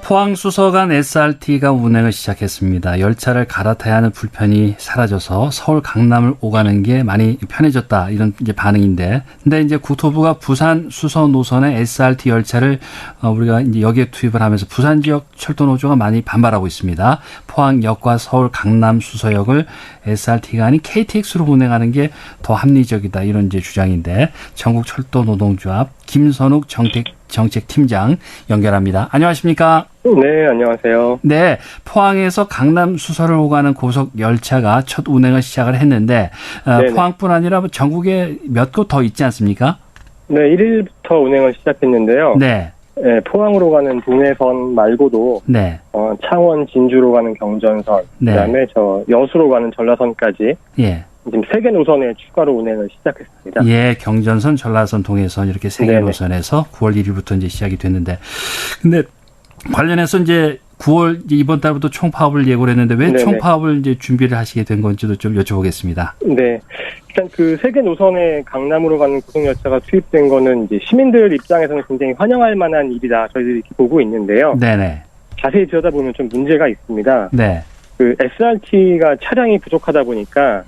포항 수서간 SRT가 운행을 시작했습니다. 열차를 갈아타야 하는 불편이 사라져서 서울 강남을 오가는 게 많이 편해졌다. 이런 이제 반응인데. 근데 이제 국토부가 부산 수서 노선의 SRT 열차를 우리가 이제 여기에 투입을 하면서 부산 지역 철도 노조가 많이 반발하고 있습니다. 포항역과 서울 강남 수서역을 SRT가 아닌 KTX로 운행하는 게 더 합리적이다. 이런 이제 주장인데 전국 철도 노동조합 김선욱 정책팀장 연결합니다. 안녕하십니까? 네, 안녕하세요. 네, 포항에서 강남 수서를 오가는 고속 열차가 첫 운행을 시작을 했는데 포항뿐 아니라 전국에 몇 곳 더 있지 않습니까? 네, 1일부터 운행을 시작했는데요. 네. 네, 포항으로 가는 동해선 말고도 네. 창원, 진주로 가는 경전선, 네. 그다음에 여수로 가는 전라선까지 예. 지금 3개 노선에 추가로 운행을 시작했습니다. 예, 경전선, 전라선, 동해선 이렇게 3개 네네. 노선에서 9월 1일부터 이제 시작이 됐는데, 근데 관련해서 이제 9월 이번 달부터 총파업을 예고를 했는데 왜 네네. 총파업을 이제 준비를 하시게 된 건지도 좀 여쭤보겠습니다. 네, 일단 그 3개 노선에 강남으로 가는 고속열차가 투입된 거는 이제 시민들 입장에서는 굉장히 환영할 만한 일이다. 저희들이 이렇게 보고 있는데요. 네네. 자세히 들여다보면 좀 문제가 있습니다. 네. 그 SRT가 차량이 부족하다 보니까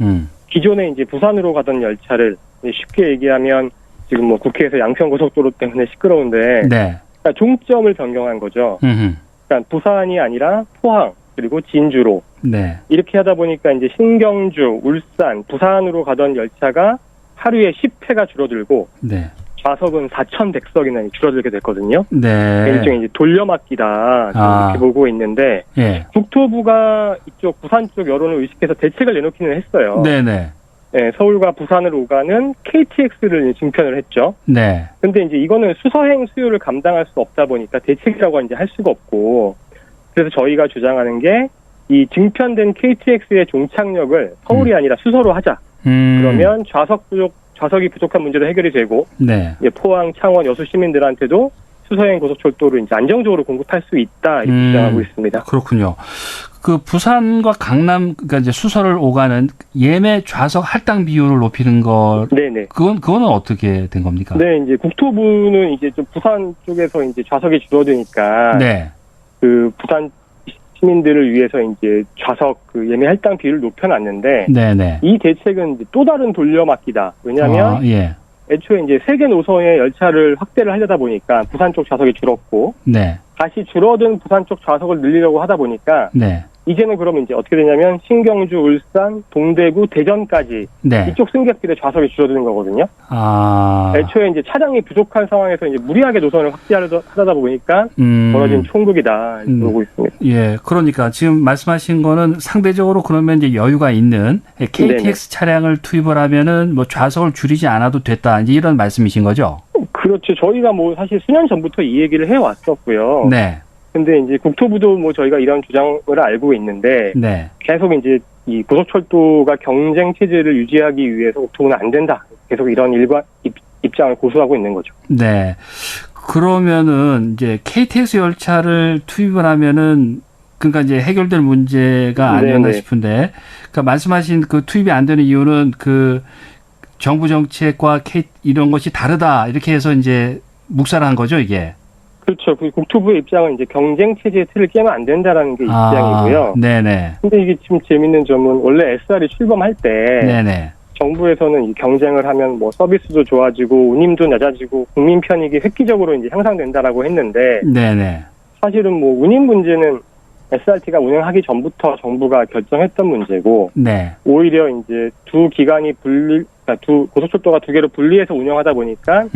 기존에 이제 부산으로 가던 열차를 쉽게 얘기하면 지금 뭐 국회에서 양평고속도로 때문에 시끄러운데 네. 그러니까 종점을 변경한 거죠. 그러니까 부산이 아니라 포항 그리고 진주로 네. 이렇게 하다 보니까 이제 신경주, 울산, 부산으로 가던 열차가 하루에 10회가 줄어들고 네. 좌석은 4,100석이나 줄어들게 됐거든요. 네. 일종의 이제 돌려막기다 이렇게 보고 있는데 예. 국토부가 이쪽 부산 쪽 여론을 의식해서 대책을 내놓기는 했어요. 네네. 네, 서울과 부산을 오가는 KTX를 증편을 했죠. 네. 근데 이제 이거는 수서행 수요를 감당할 수 없다 보니까 대책이라고 이제 할 수가 없고, 그래서 저희가 주장하는 게 이 증편된 KTX의 종착역을 서울이 아니라 수서로 하자. 그러면 좌석이 부족한 문제도 해결이 되고, 네. 이제 포항, 창원, 여수 시민들한테도 수서행 고속철도를 이제 안정적으로 공급할 수 있다 이렇게 주장하고 있습니다. 그렇군요. 그 부산과 강남 그러니까 이제 수서를 오가는 예매 좌석 할당 비율을 높이는 거, 네네. 그거는 어떻게 된 겁니까? 네, 이제 국토부는 이제 좀 부산 쪽에서 이제 좌석이 줄어드니까 네. 그 부산 시민들을 위해서 이제 좌석 그 예매 할당 비율을 높여놨는데 네네. 이 대책은 이제 또 다른 돌려막기다. 왜냐하면 예. 애초에 이제 3개 노선의 열차를 확대를 하려다 보니까 부산 쪽 좌석이 줄었고 네. 다시 줄어든 부산 쪽 좌석을 늘리려고 하다 보니까 네. 이제는 그러면 이제 어떻게 되냐면 신경주, 울산, 동대구, 대전까지 네. 이쪽 승객들의 좌석이 줄어드는 거거든요. 아. 애초에 이제 차량이 부족한 상황에서 이제 무리하게 노선을 확대하다 보니까 벌어진 총극이다 이렇게 보고 있습니다. 예, 그러니까 지금 말씀하신 거는 상대적으로 그러면 이제 여유가 있는 KTX 네네. 차량을 투입을 하면은 뭐 좌석을 줄이지 않아도 됐다 이제 이런 말씀이신 거죠? 그렇죠. 저희가 뭐 사실 수년 전부터 이 얘기를 해왔었고요. 네. 근데 이제 국토부도 뭐 저희가 이런 주장을 알고 있는데 네. 계속 이제 이 고속철도가 경쟁 체제를 유지하기 위해서 국토부는 안 된다. 계속 이런 입장을 고수하고 있는 거죠. 네. 그러면은 이제 KTX 열차를 투입을 하면은 그러니까 이제 해결될 문제가 아니었나 네네. 싶은데, 그러니까 말씀하신 그 투입이 안 되는 이유는 그 정부 정책과 이런 것이 다르다 이렇게 해서 이제 묵살한 거죠, 이게. 그렇죠. 그 국토부의 입장은 이제 경쟁 체제의 틀을 깨면 안 된다라는 게 입장이고요. 네네. 근데 이게 지금 재밌는 점은 원래 SR이 출범할 때 네네. 정부에서는 이 경쟁을 하면 뭐 서비스도 좋아지고 운임도 낮아지고 국민 편익이 획기적으로 이제 향상된다라고 했는데 네네. 사실은 뭐 운임 문제는 SRT가 운행하기 전부터 정부가 결정했던 문제고 네. 오히려 이제 두 기관이 고속철도가 두 개로 분리해서 운영하다 보니까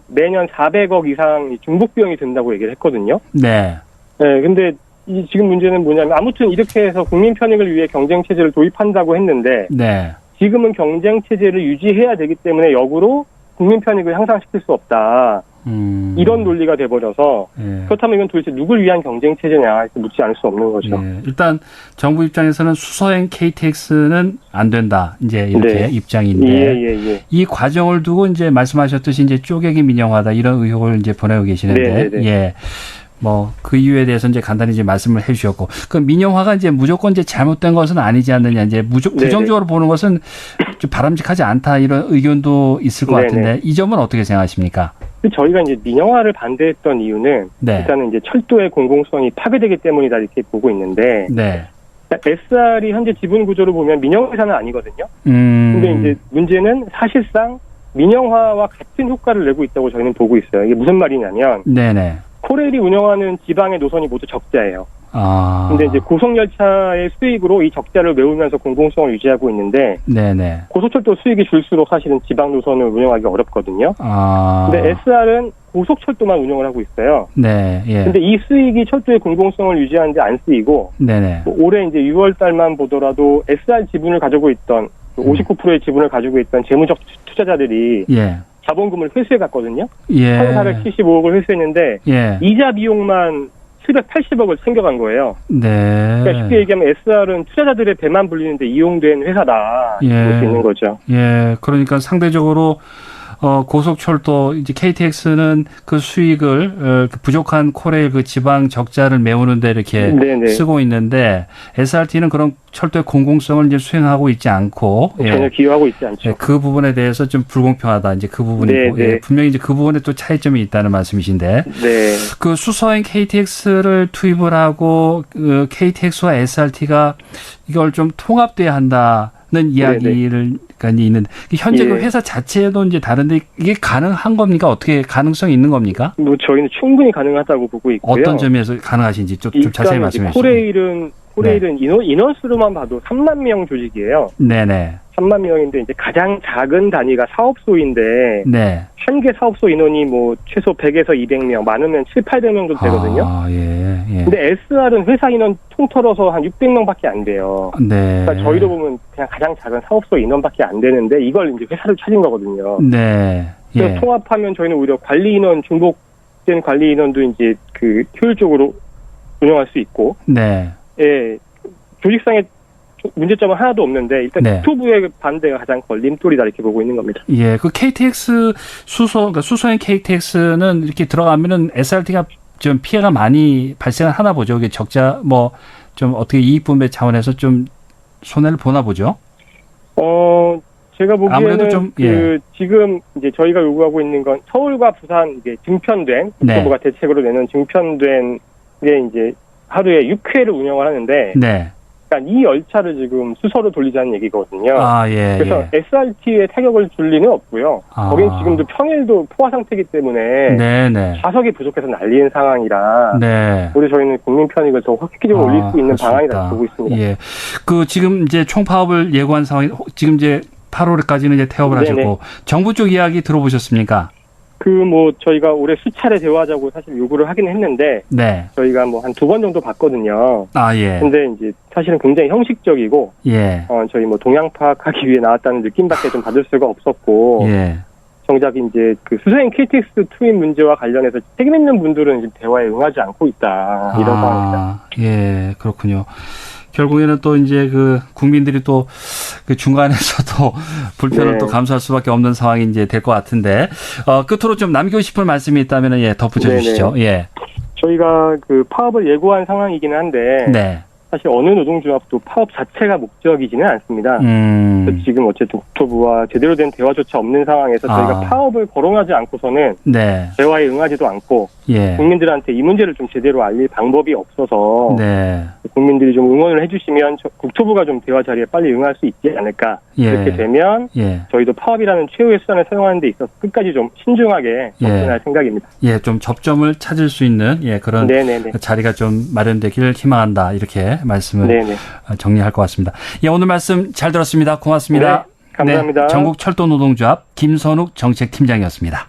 매년 400억 이상 중복 비용이 든다고 얘기를 했거든요. 네. 네, 근데 지금 문제는 뭐냐면 아무튼 이렇게 해서 국민 편익을 위해 경쟁 체제를 도입한다고 했는데 네. 지금은 경쟁 체제를 유지해야 되기 때문에 역으로 국민 편익을 향상시킬 수 없다. 이런 논리가 돼버려서 예. 그렇다면 이건 도대체 누굴 위한 경쟁 체제냐 이렇게 묻지 않을 수 없는 거죠. 예. 일단 정부 입장에서는 수서행 KTX는 안 된다. 이제 이렇게 네. 입장인데 예. 이 과정을 두고 이제 말씀하셨듯이 이제 쪼개기 민영화다 이런 의혹을 이제 보내고 계시는데 네네네. 예. 뭐 그 이유에 대해서 이제 간단히 이제 말씀을 해주셨고 그 민영화가 이제 무조건 이제 잘못된 것은 아니지 않느냐 이제 부정적으로 보는 것은 좀 바람직하지 않다 이런 의견도 있을 것 네네. 같은데 이 점은 어떻게 생각하십니까? 저희가 이제 민영화를 반대했던 이유는 네. 일단은 이제 철도의 공공성이 파괴되기 때문이다 이렇게 보고 있는데 네. SR이 현재 지분 구조를 보면 민영회사는 아니거든요. 근데 이제 문제는 사실상 민영화와 같은 효과를 내고 있다고 저희는 보고 있어요. 이게 무슨 말이냐면 네네. 코레일이 운영하는 지방의 노선이 모두 적자예요. 아. 근데 이제 고속열차의 수익으로 이 적자를 메우면서 공공성을 유지하고 있는데 네네. 고속철도 수익이 줄수록 사실은 지방 노선을 운영하기 어렵거든요. 아. 근데 SR은 고속철도만 운영을 하고 있어요. 네. 예. 근데 이 수익이 철도의 공공성을 유지하는데 안 쓰이고 네네. 뭐 올해 이제 6월 달만 보더라도 SR 지분을 가지고 있던 59%의 지분을 가지고 있던 재무적 투자자들이 예. 자본금을 회수해 갔거든요. 예. 1,475억을 회수했는데 예. 이자 비용만 780억을 챙겨간 거예요. 네. 그러니까 쉽게 얘기하면 SR은 투자자들의 배만 불리는데 이용된 회사다. 예. 볼 수 있는 거죠. 예. 그러니까 상대적으로 고속철도 이제 KTX는 그 수익을 그 부족한 코레일 그 지방 적자를 메우는데 이렇게 네네. 쓰고 있는데 SRT는 그런 철도의 공공성을 이제 수행하고 있지 않고 전혀 기여하고 있지 않죠. 예, 그 부분에 대해서 좀 불공평하다 이제 그 부분이고 네네. 예, 분명히 이제 그 부분에 또 차이점이 있다는 말씀이신데 네. 그 수서행 KTX를 투입을 하고 그 KTX와 SRT가 이걸 좀 통합돼야 한다는 이야기를 있는데 현재 그 예. 회사 자체도 이제 다른데 이게 가능한 겁니까? 어떻게 가능성이 있는 겁니까? 뭐 저희는 충분히 가능하다고 보고 있고요. 어떤 점에서 가능하신지 좀 자세히 일단 말씀해 주시죠. 코레일은 인원수로만 봐도 3만 명 조직이에요. 네네. 3만 명인데 이제 가장 작은 단위가 사업소인데 네. 한 개 사업소 인원이 뭐 최소 100에서 200명, 많으면 7, 800명 정도 되거든요. 아, 예, 예. 근데 SR은 회사 인원 통틀어서 한 600명밖에 안 돼요. 네. 그러니까 저희도 보면 그냥 가장 작은 사업소 인원밖에 안 되는데 이걸 이제 회사를 찾은 거거든요. 네. 그래서 예. 통합하면 저희는 오히려 관리 인원, 중복된 관리 인원도 이제 그 효율적으로 운영할 수 있고, 네. 예, 조직상의 문제점은 하나도 없는데 일단 네. 국토부의 반대가 가장 걸림돌이다 이렇게 보고 있는 겁니다. 예, 그 KTX 그러니까 수소행 KTX는 이렇게 들어가면은 SRT가 좀 피해가 많이 발생을 하나 보죠. 이게 적자 뭐 좀 어떻게 이익 분배 차원에서 좀 손해를 보나 보죠. 제가 보기에는 아무래도 좀, 예. 지금 이제 저희가 요구하고 있는 건 서울과 부산 이제 증편된 네. 국토부가 대책으로 내는 증편된 게 이제 하루에 6회를 운영을 하는데, 네. 그러니까 이 열차를 지금 수서로 돌리자는 얘기거든요. 아, 예. 그래서 예. SRT에 타격을 줄 리는 없고요. 아. 거긴 지금도 평일도 포화 상태이기 때문에 네, 네. 좌석이 부족해서 난리인 상황이라 네. 우리 저희는 국민 편익을 더 획기적으로 올릴 수 있는 그럴 수 방안이라 있다. 보고 있습니다. 예. 그 지금 이제 총파업을 예고한 상황이 지금 이제 8월까지는 이제 태업을 네네. 하셨고 정부 쪽 이야기 들어보셨습니까? 저희가 올해 수차례 대화하자고 사실 요구를 하긴 했는데 네. 저희가 뭐 한 2번 정도 봤거든요. 아, 예. 근데 이제 사실은 굉장히 형식적이고 예. 저희 뭐 동향 파악하기 위해 나왔다는 느낌밖에 좀 받을 수가 없었고 예. 정작 이제 그 수소행 KTX 투입 문제와 관련해서 책임 있는 분들은 지금 대화에 응하지 않고 있다 이런 상황입니다. 예, 그렇군요. 결국에는 또 이제 그 국민들이 또 그 중간에서도 불편을 네. 또 감수할 수밖에 없는 상황이 이제 될 것 같은데 끝으로 좀 남기고 싶은 말씀이 있다면 예, 덧붙여 주시죠. 예. 저희가 그 파업을 예고한 상황이기는 한데 네. 사실 어느 노동조합도 파업 자체가 목적이지는 않습니다. 그래서 지금 어쨌든 국토부와 제대로 된 대화조차 없는 상황에서 저희가 파업을 거론하지 않고서는 네. 대화에 응하지도 않고 예. 국민들한테 이 문제를 좀 제대로 알릴 방법이 없어서 네. 국민들이 좀 응원을 해주시면 국토부가 좀 대화 자리에 빨리 응할 수 있지 않을까. 예. 그렇게 되면 예. 저희도 파업이라는 최후의 수단을 사용하는 데 있어서 끝까지 좀 신중하게 접근할 생각입니다. 예, 좀 접점을 찾을 수 있는 예, 그런 네네네. 자리가 좀 마련되기를 희망한다. 이렇게 말씀을 네네. 정리할 것 같습니다. 예, 오늘 말씀 잘 들었습니다. 고맙습니다. 네, 감사합니다. 네, 전국철도노동조합 김선욱 정책팀장이었습니다.